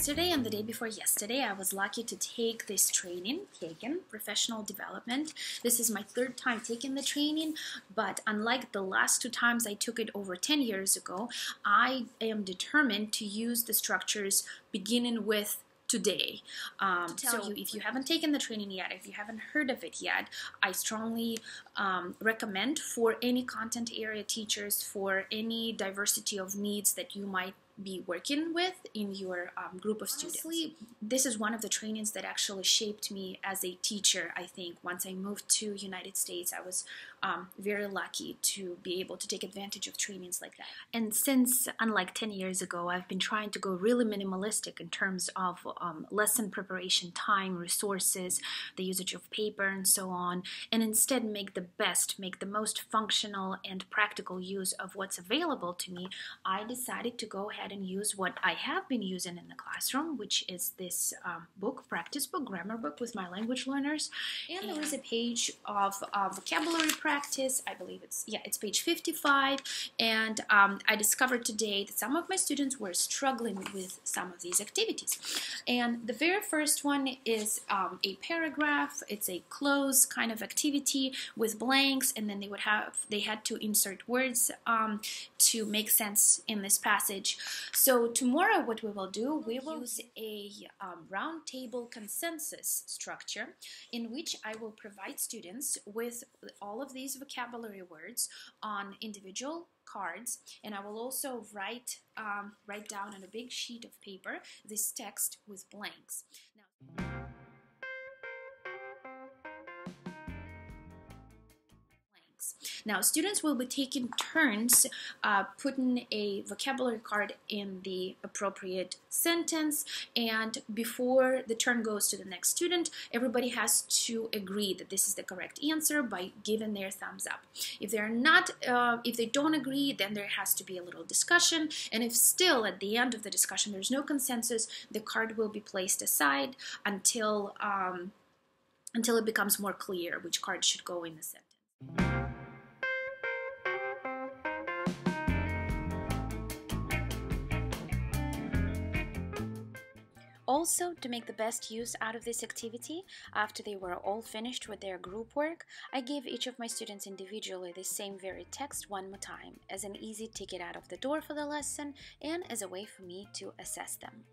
Yesterday and the day before yesterday, I was lucky to take this training, Kagan, Professional Development. This is my third time taking the training, but unlike the last two times I took it over 10 years ago, I am determined to use the structures beginning with today. So if you haven't taken the training yet, if you haven't heard of it yet, I strongly recommend for any content area teachers, for any diversity of needs that you might be working with in your group of students. Honestly, this is one of the trainings that actually shaped me as a teacher. I think once I moved to United States, I was very lucky to be able to take advantage of trainings like that. And since, unlike 10 years ago, I've been trying to go really minimalistic in terms of lesson preparation time, resources, the usage of paper, and so on, and instead make the most functional and practical use of what's available to me, I decided to go ahead and use what I have been using in the classroom, which is this book, practice book, grammar book with my language learners. And there is a page of vocabulary practice. I believe it's page 55. And I discovered today that some of my students were struggling with some of these activities. And the very first one is a paragraph. It's a close kind of activity with blanks, and then they had to insert words to make sense in this passage. So tomorrow what we will do, we will use a round table consensus structure in which I will provide students with all of these vocabulary words on individual cards, and I will also write down on a big sheet of paper this text with blanks. Now, students will be taking turns putting a vocabulary card in the appropriate sentence, and before the turn goes to the next student, everybody has to agree that this is the correct answer by giving their thumbs up. If they don't agree, then there has to be a little discussion, and if still at the end of the discussion there's no consensus, the card will be placed aside until it becomes more clear which card should go in the sentence. Also, to make the best use out of this activity, after they were all finished with their group work, I gave each of my students individually the same very text one more time, as an easy ticket out of the door for the lesson and as a way for me to assess them.